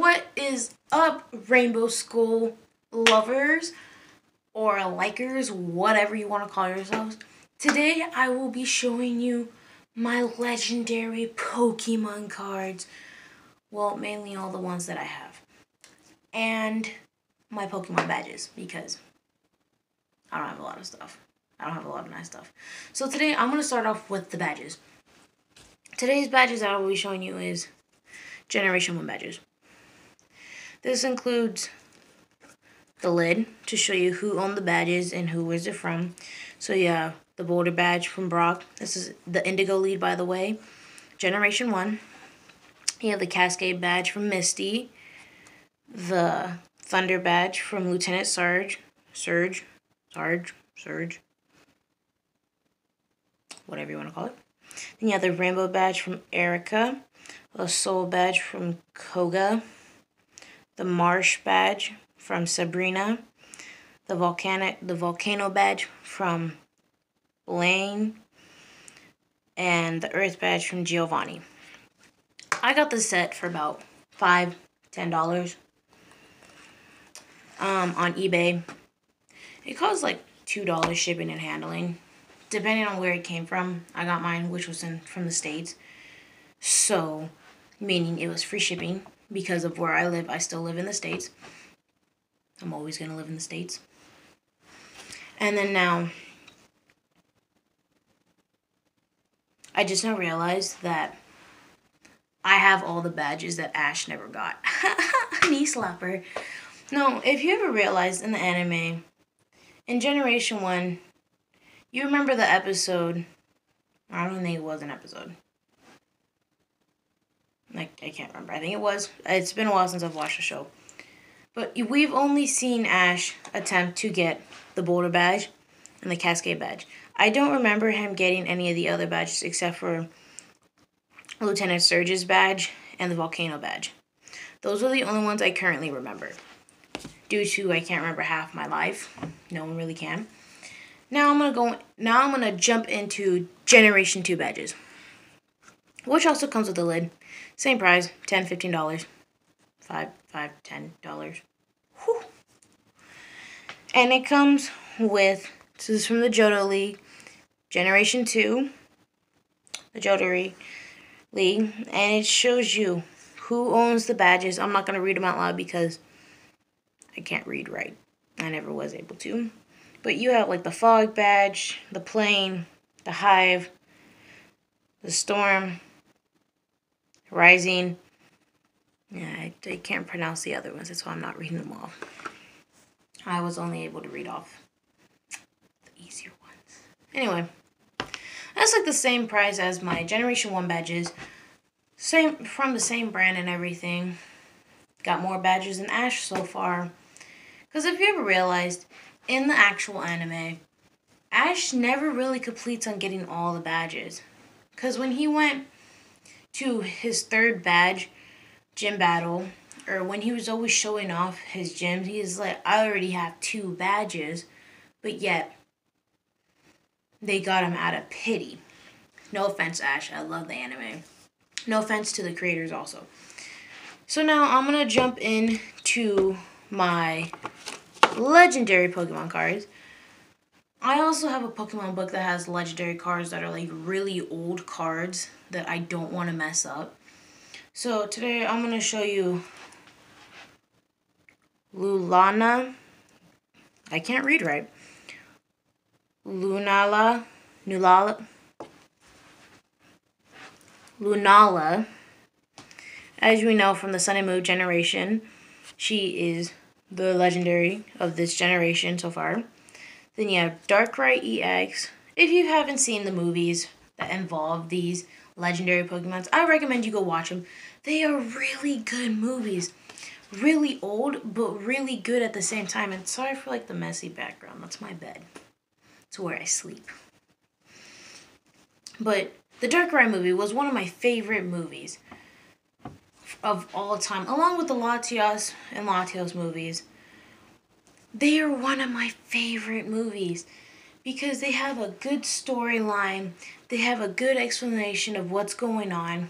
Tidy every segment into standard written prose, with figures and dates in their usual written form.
What is up, Rainbow School lovers or likers, whatever you want to call yourselves? Today I will be showing you my legendary Pokemon cards. Well, mainly all the ones that I have. And my Pokemon badges, because I don't have a lot of stuff. I don't have a lot of nice stuff. So today I'm going to start off with the badges. Today's badges that I will be showing you is Generation 1 badges. This includes the lid to show you who owned the badges and who was it from. So you have the Boulder badge from Brock. This is the Indigo lead, by the way. Generation 1. You have the Cascade badge from Misty. The Thunder badge from Lieutenant Surge. Whatever you want to call it. Then you have the Rainbow badge from Erica. The Soul badge from Koga. The Marsh badge from Sabrina. The Volcano badge from Blaine. And the Earth badge from Giovanni. I got this set for about $5-10 on eBay. It costs like $2 shipping and handling, depending on where it came from. I got mine, which was from the States, so meaning it was free shipping. Because of where I live, I still live in the States. I'm always going to live in the States. And then now, I just now realized that I have all the badges that Ash never got. Knee slapper. No, if you ever realized in the anime, in Generation 1, you remember the episode, I don't think it was an episode. I can't remember. I think it was. It's been a while since I've watched the show. But we've only seen Ash attempt to get the Boulder badge and the Cascade badge. I don't remember him getting any of the other badges except for Lieutenant Surge's badge and the Volcano badge. Those are the only ones I currently remember. Due to I can't remember half my life. No one really can. Now I'm gonna jump into Generation 2 badges, which also comes with a lid. Same price, $10-15. $5-10. Whew. And it comes with, this is from the Johto League, Generation 2, the Johto League, and it shows you who owns the badges. I'm not going to read them out loud because I can't read right. I never was able to. But you have like the Fog badge, the Plane, the Hive, the Storm, Rising. Yeah, I can't pronounce the other ones. That's why I'm not reading them all. I was only able to read off the easier ones. Anyway, that's like the same price as my Generation 1 badges. Same, from the same brand and everything. Got more badges than Ash so far. Because if you ever realized, in the actual anime, Ash never really completes on getting all the badges. Because when he went to his third badge gym battle, or when he was always showing off his gyms, he's like, I already have 2 badges, but yet they got him out of pity. No offense, Ash, I love the anime. No offense to the creators also. So now I'm gonna jump into my legendary Pokemon cards. I also have a Pokemon book that has legendary cards that are like really old cards that I don't want to mess up. So today I'm going to show you Lunala. I can't read right. Lunala. As we know from the Sun and Moon generation, she is the legendary of this generation so far. Then you have Darkrai EX. If you haven't seen the movies that involve these legendary Pokemons, I recommend you go watch them. They are really good movies. Really old, but really good at the same time. And sorry for like the messy background. That's my bed. It's where I sleep. But the Darkrai movie was one of my favorite movies of all time, along with the Latios and Latios movies. They are one of my favorite movies because they have a good storyline. They have a good explanation of what's going on.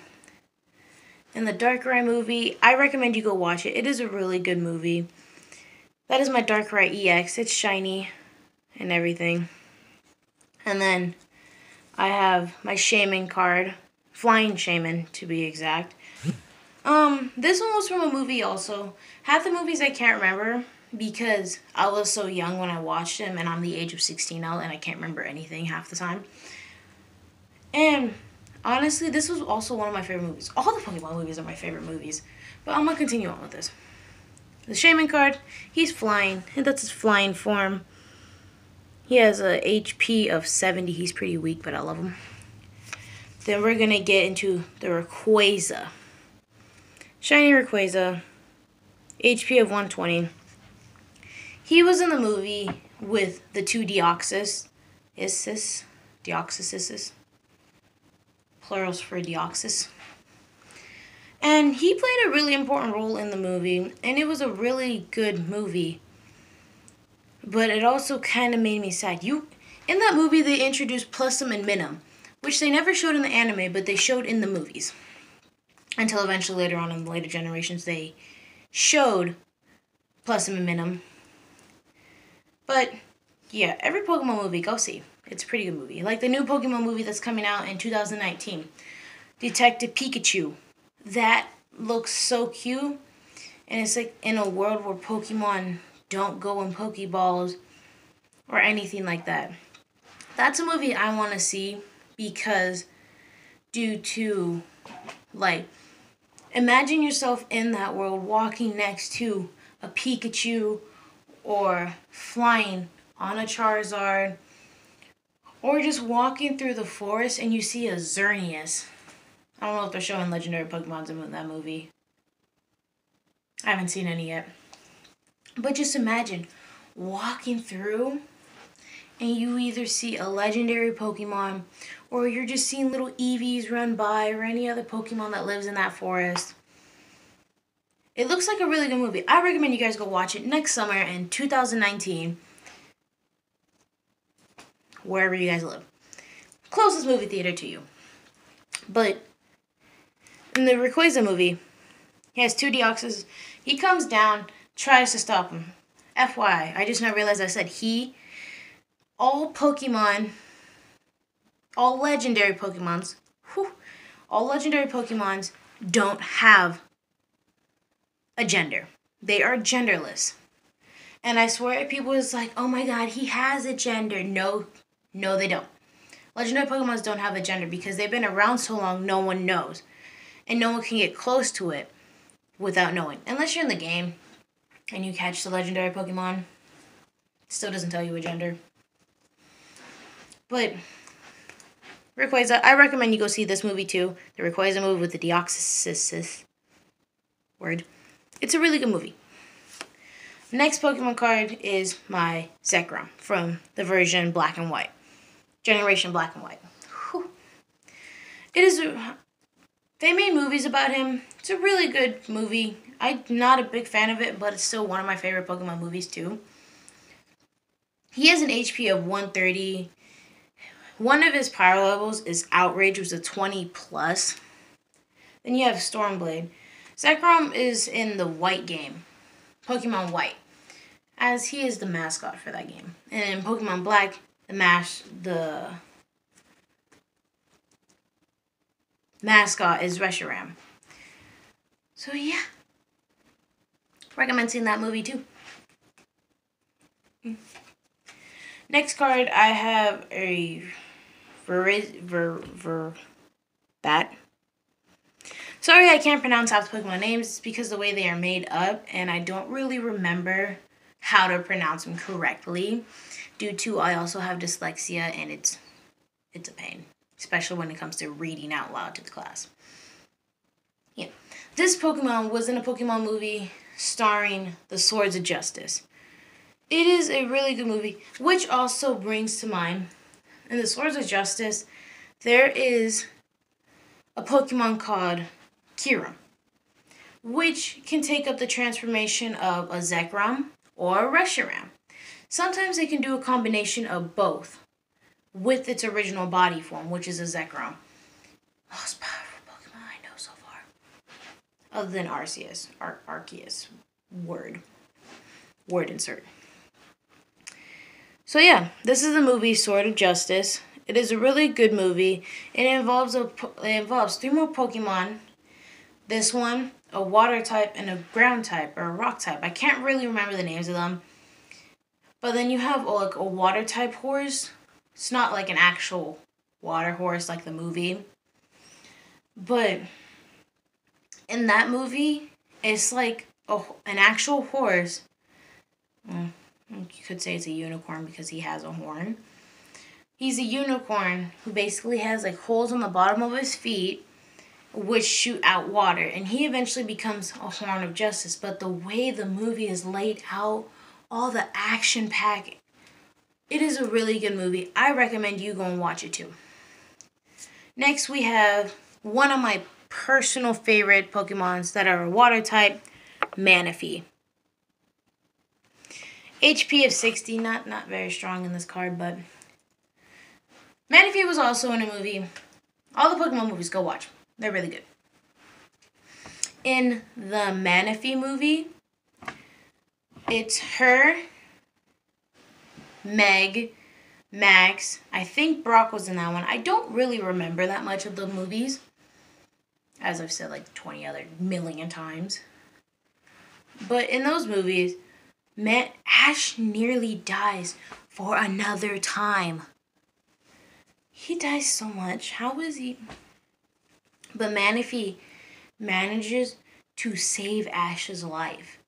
And the Darkrai movie, I recommend you go watch it. It is a really good movie. That is my Darkrai EX. It's shiny and everything. And then I have my Shaman card. Flying Shaman, to be exact. This one was from a movie also. Half the movies I can't remember because I was so young when I watched them, and I'm the age of 16 now, and I can't remember anything half the time. And honestly, this was also one of my favorite movies. All the Pokemon movies are my favorite movies. But I'm going to continue on with this. The Shaman card, he's flying, and that's his flying form. He has a HP of 70. He's pretty weak, but I love him. Then we're going to get into the Rayquaza. Shiny Rayquaza, HP of 120. He was in the movie with the two Deoxys. Deoxys. Plurals for Deoxys. And he played a really important role in the movie, and it was a really good movie. But it also kind of made me sad. In that movie, they introduced Plusum and Minun, which they never showed in the anime, but they showed in the movies. Until eventually later on in the later generations, they showed Plusum and Minun. But, yeah, every Pokemon movie, go see. It's a pretty good movie. Like the new Pokemon movie that's coming out in 2019. Detective Pikachu. That looks so cute. And it's like in a world where Pokemon don't go in Pokeballs or anything like that. That's a movie I want to see because due to, like, imagine yourself in that world walking next to a Pikachu or flying on a Charizard or just walking through the forest and you see a Xerneas. I don't know if they're showing legendary Pokemon in that movie. I haven't seen any yet. But just imagine walking through and you either see a legendary Pokemon or you're just seeing little Eevees run by or any other Pokemon that lives in that forest. It looks like a really good movie. I recommend you guys go watch it next summer in 2019. Wherever you guys live. Closest movie theater to you. But in the Rayquaza movie, he has two Deoxys. He comes down, tries to stop him. FYI, I just now realized I said he. All Pokemon, all legendary Pokemons, all legendary Pokemons don't have a gender. They are genderless. And I swear people is like, oh my god, he has a gender. No, they don't. Legendary Pokemons don't have a gender because they've been around so long, no one knows. And no one can get close to it without knowing. Unless you're in the game and you catch the legendary Pokemon. It still doesn't tell you a gender. But Rayquaza, I recommend you go see this movie too. The Rayquaza movie with the Deoxys word. It's a really good movie. Next Pokemon card is my Zekrom from the version Black and White. Generation Black and White. Whew. They made movies about him. It's a really good movie. I'm not a big fan of it, but it's still one of my favorite Pokemon movies too. He has an HP of 130. One of his power levels is Outrage, which is a 20 plus. Then you have Stormblade. Zekrom is in the White game, Pokemon White, as he is the mascot for that game. And in Pokemon Black, the mascot is Reshiram. So yeah, recommend seeing that movie too. Next card, I have a Bat. Sorry I can't pronounce half the Pokemon names because the way they are made up, and I don't really remember how to pronounce them correctly due to I also have dyslexia, and it's a pain, especially when it comes to reading out loud to the class. Yeah. This Pokemon was in a Pokemon movie starring the Swords of Justice. It is a really good movie, which also brings to mind, in the Swords of Justice, there is a Pokemon called Kyurem, which can take up the transformation of a Zekrom or a Reshiram. Sometimes they can do a combination of both with its original body form, which is a Zekrom. Most powerful Pokemon I know so far. other than Arceus. Arceus. Word insert. So yeah, this is the movie Sword of Justice. It is a really good movie. It involves three more Pokemon. This one, a water type and a ground type or a rock type. I can't really remember the names of them. But then you have like a water type horse. It's not like an actual water horse like the movie. But in that movie, it's like an actual horse. You could say it's a unicorn because he has a horn. He's a unicorn who basically has like holes on the bottom of his feet which shoot out water. And he eventually becomes a Horn of Justice. But the way the movie is laid out, all the action pack, it is a really good movie. I recommend you go and watch it too. Next we have one of my personal favorite Pokemons that are a water type, Manaphy. HP of 60, not very strong in this card, but Manaphy was also in a movie. All the Pokemon movies, go watch. They're really good. In the Manaphy movie, it's her, Meg, Max. I think Brock was in that one. I don't really remember that much of the movies, as I've said like 20 other million times. But in those movies, Ash nearly dies for another time. He dies so much. How is he? But Manaphy manages to save Ash's life.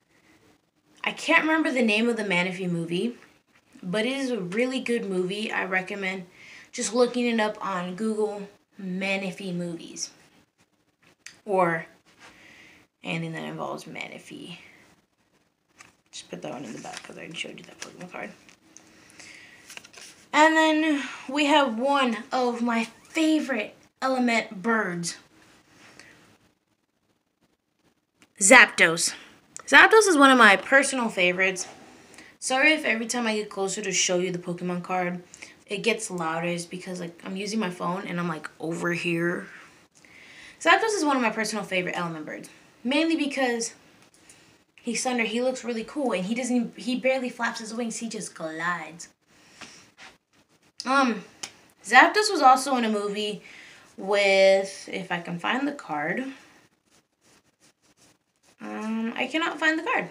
I can't remember the name of the Manaphy movie, but it is a really good movie. I recommend just looking it up on Google, Manaphy movies. Or anything that involves Manaphy. Just put that one in the back because I already showed you that Pokemon card. And then we have one of my favorite element birds. Zapdos. Zapdos is one of my personal favorites. Sorry if every time I get closer to show you the Pokemon card, it gets louder. It's because like I'm using my phone and I'm like over here. Zapdos is one of my personal favorite element birds. Mainly because he's thunder. He looks really cool and he barely flaps his wings. He just glides. Zapdos was also in a movie with, if I can find the card. I cannot find the card.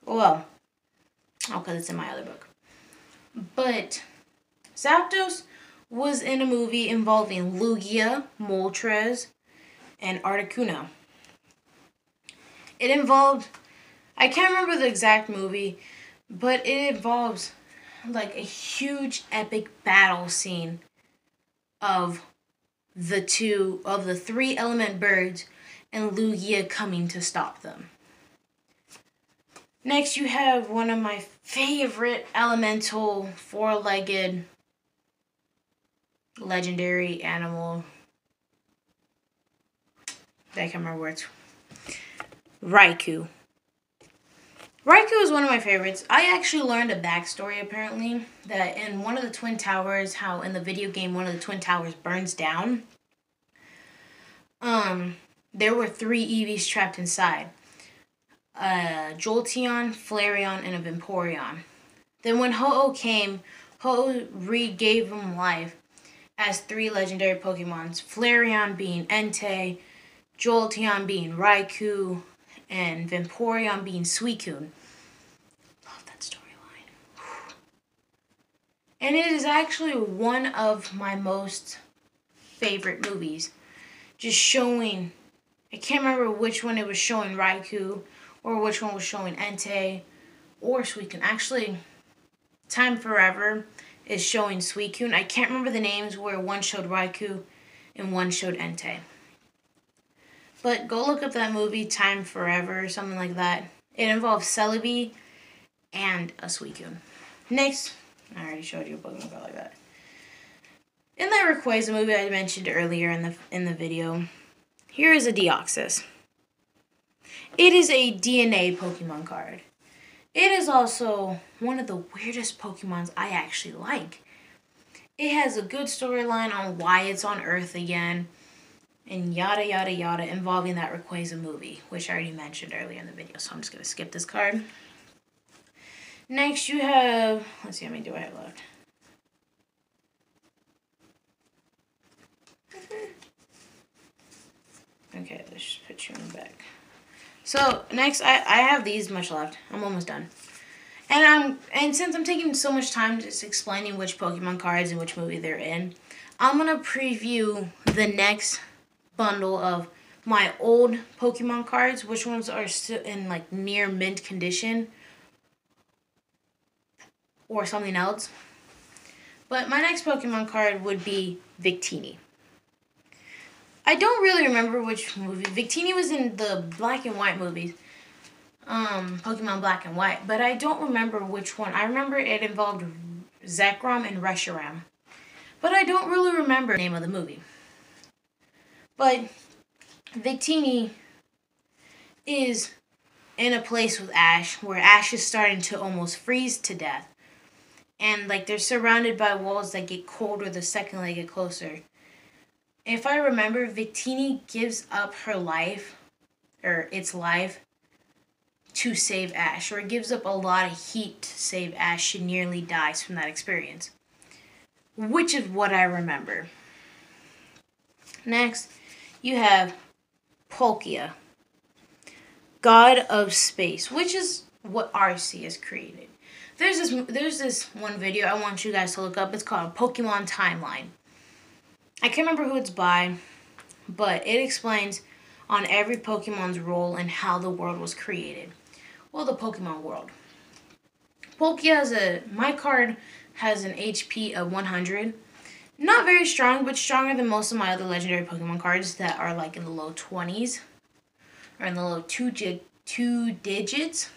Well, because it's in my other book. But Zapdos was in a movie involving Lugia, Moltres, and Articuno. It involved, I can't remember the exact movie, but it involves like a huge epic battle scene of the three element birds and Lugia coming to stop them. Next you have one of my favorite elemental four-legged legendary animal. I can't remember words. Raikou. Raikou is one of my favorites. I actually learned a backstory apparently that in one of the Twin Towers, how in the video game one of the Twin Towers burns down. There were 3 Eevees trapped inside. Jolteon, Flareon, and a Vaporeon. Then when Ho-Oh came, Ho-Oh re-gave him life as 3 legendary Pokemons. Flareon being Entei, Jolteon being Raikou, and Vaporeon being Suicune. Love that storyline. And it is actually one of my most favorite movies. Just showing, I can't remember which one it was showing Raikou, or which one was showing Entei, or Suicune. Actually, Time Forever is showing Suicune. I can't remember the names where one showed Raikou and one showed Entei. But go look up that movie, Time Forever, or something like that. It involves Celebi and a Suicune. Next, I already showed you a Pokemon card like that. In the Rayquaza movie I mentioned earlier in the video, here is a Deoxys. It is a DNA Pokemon card. It is also one of the weirdest Pokemons I actually like. It has a good storyline on why it's on Earth again. and yada yada yada involving that Rayquaza movie, which I already mentioned earlier in the video, so I'm just going to skip this card. Next you have, let's see how many do I have left. Okay, let's just put you in the back. So next I have these much left. I'm almost done. And since I'm taking so much time just explaining which Pokemon cards and which movie they're in, I'm gonna preview the next bundle of my old Pokemon cards, which ones are still in like near mint condition or something else. But my next Pokemon card would be Victini. I don't really remember which movie. Victini was in the black and white movies. Pokemon Black and White. But I don't remember which one. I remember it involved Zekrom and Reshiram. But I don't really remember the name of the movie. But Victini is in a place with Ash where Ash is starting to almost freeze to death. And like they're surrounded by walls that get colder the second they get closer. If I remember, Victini gives up her life, or its life, to save Ash. Or it gives up a lot of heat to save Ash. She nearly dies from that experience. Which is what I remember. Next, you have Palkia, God of Space, which is what Arcee has created. There's this one video I want you guys to look up. It's called Pokemon Timeline. I can't remember who it's by, but it explains on every Pokemon's role and how the world was created. Well, the Pokemon world. Palkia my card has an HP of 100. Not very strong, but stronger than most of my other legendary Pokemon cards that are like in the low 20s. Or in the low two digits.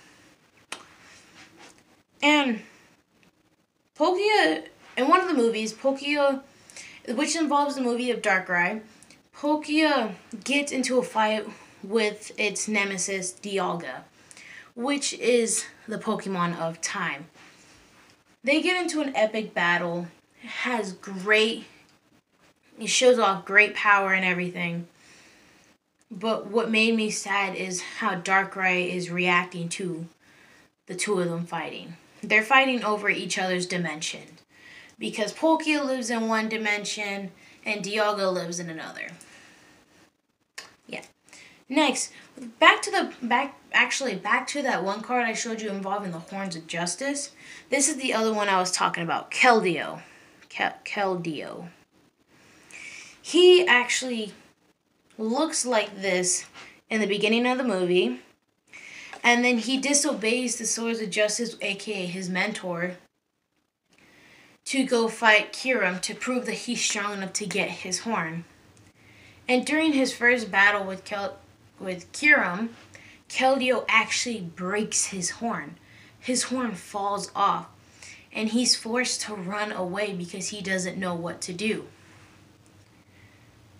And Palkia, in one of the movies, Palkia, which involves the movie of Darkrai, Palkia gets into a fight with its nemesis, Dialga, which is the Pokemon of time. They get into an epic battle. It shows off great power and everything. But what made me sad is how Darkrai is reacting to the two of them fighting. They're fighting over each other's dimension. Because Palkia lives in one dimension and Dialga lives in another. Yeah. Next, back to that one card I showed you involving the Horns of Justice. This is the other one I was talking about, Keldeo. Keldeo. He actually looks like this in the beginning of the movie. And then he disobeys the Swords of Justice, aka his mentor, to go fight Kyurem to prove that he's strong enough to get his horn. And during his first battle with Kyurem, Keldeo actually breaks his horn. His horn falls off, and he's forced to run away because he doesn't know what to do.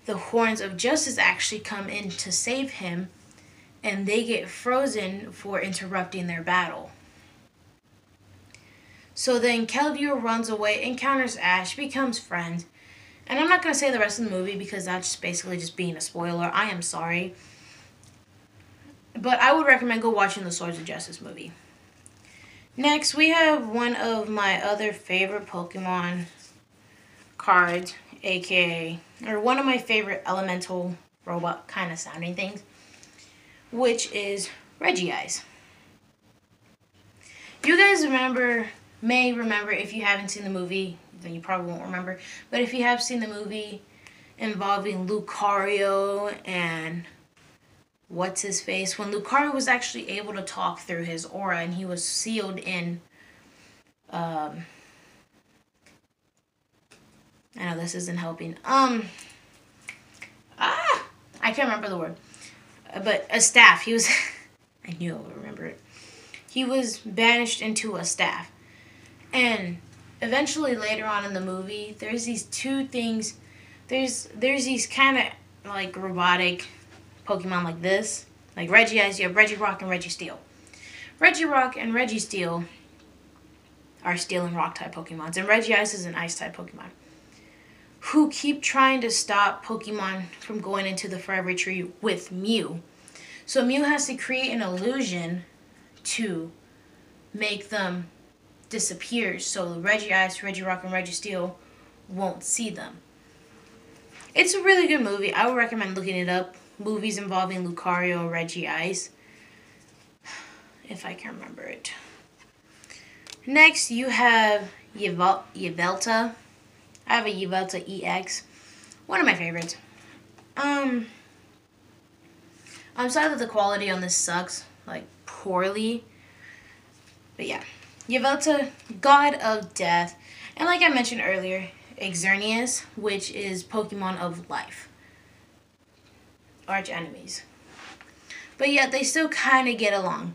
The Horns of Justice actually come in to save him, and they get frozen for interrupting their battle. So then Keldeo runs away, encounters Ash, becomes friends. And I'm not going to say the rest of the movie because that's basically just being a spoiler. I am sorry. But I would recommend go watching the Swords of Justice movie. Next, we have one of my other favorite Pokemon cards, aka, or one of my favorite elemental robot kind of sounding things, which is Regice. You guys may remember, if you haven't seen the movie, then you probably won't remember, but if you have seen the movie involving Lucario and what's his face, when Lucario was actually able to talk through his aura and he was sealed in, I know this isn't helping, I can't remember the word, but a staff, he was, I knew I would remember it, he was banished into a staff. And eventually later on in the movie, there's these two things. There's these kind of like robotic Pokemon like this. Like Regice, you have Regirock and Registeel. Regirock and Registeel are Steel and Rock type Pokemons. And Regice is an Ice type Pokemon. who keep trying to stop Pokemon from going into the Forever Tree with Mew. So Mew has to create an illusion to make them disappear so Regice, Regirock, and Registeel won't see them. It's a really good movie. I would recommend looking it up. Movies involving Lucario and Regice, if I can remember it. Next, you have Yveltal. I have a Yveltal EX. One of my favorites. I'm sorry that the quality on this sucks, like, poorly. But yeah. Yveltal, God of Death. And like I mentioned earlier, Xerneas, which is Pokemon of Life. Arch enemies. But yet, they still kind of get along.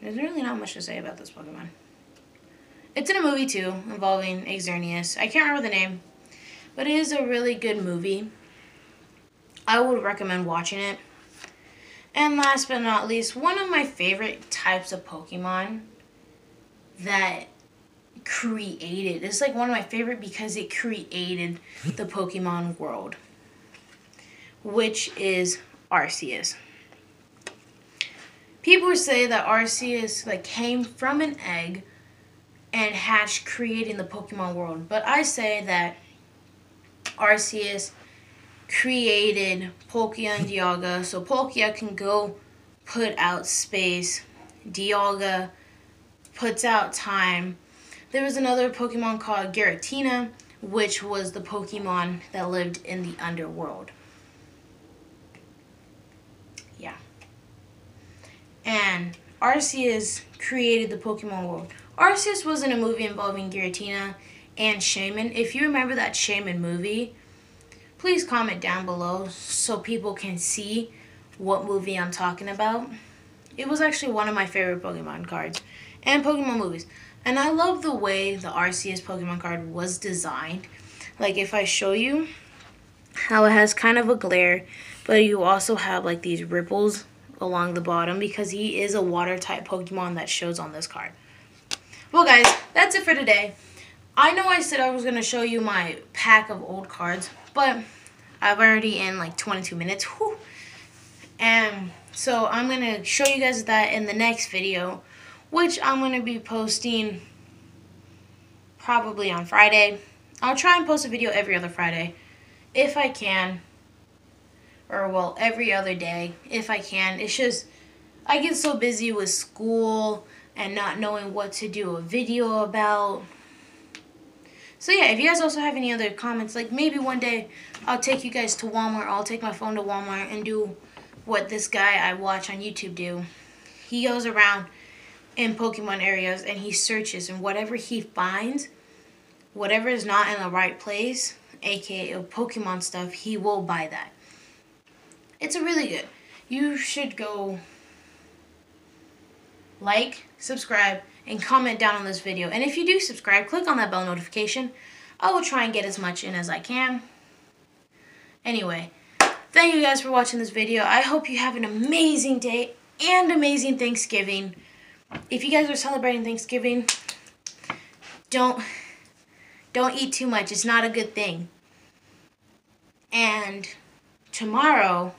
There's really not much to say about this Pokemon. It's in a movie too, involving Xerneas. I can't remember the name, but it is a really good movie. I would recommend watching it. And last but not least, one of my favorite types of Pokemon that created, it's like one of my favorite because it created the Pokemon world, which is Arceus. People say that Arceus like came from an egg and hatched, creating the Pokemon world. But I say that Arceus created Palkia and Dialga. So Palkia can go put out space. Dialga puts out time. There was another Pokemon called Giratina, which was the Pokemon that lived in the underworld. Yeah. And Arceus created the Pokemon world. Arceus was in a movie involving Giratina and Shaymin. If you remember that Shaymin movie, please comment down below so people can see what movie I'm talking about. It was actually one of my favorite Pokemon cards and Pokemon movies. And I love the way the Arceus Pokemon card was designed. Like if I show you how it has kind of a glare, but you also have like these ripples along the bottom because he is a water type Pokemon that shows on this card. Well guys, that's it for today. I know I said I was going to show you my pack of old cards, but I've already in like 22 minutes. Whew. And so I'm going to show you guys that in the next video, which I'm going to be posting probably on Friday. I'll try and post a video every other Friday if I can. Or, well, every other day if I can. It's just, I get so busy with school and not knowing what to do a video about. So, yeah, if you guys also have any other comments, like maybe one day I'll take you guys to Walmart. I'll take my phone to Walmart and do what this guy I watch on YouTube do. He goes around in Pokemon areas and he searches, and whatever he finds, whatever is not in the right place, aka Pokemon stuff, he will buy that. It's a really good. You should go like, subscribe, and comment down on this video. And if you do subscribe, click on that bell notification. I will try and get as much in as I can. Anyway, thank you guys for watching this video. I hope you have an amazing day and amazing Thanksgiving. If you guys are celebrating Thanksgiving, don't eat too much. It's not a good thing. And tomorrow,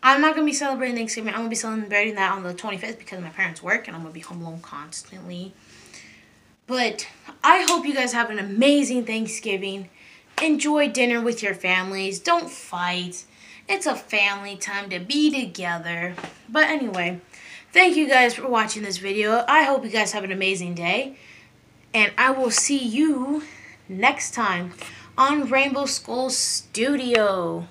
I'm not going to be celebrating Thanksgiving. I'm going to be celebrating that on the 25th because my parents work and I'm going to be home alone constantly. But I hope you guys have an amazing Thanksgiving. Enjoy dinner with your families. Don't fight. It's a family time to be together. But anyway, thank you guys for watching this video. I hope you guys have an amazing day. And I will see you next time on Rainbow Skull Studio.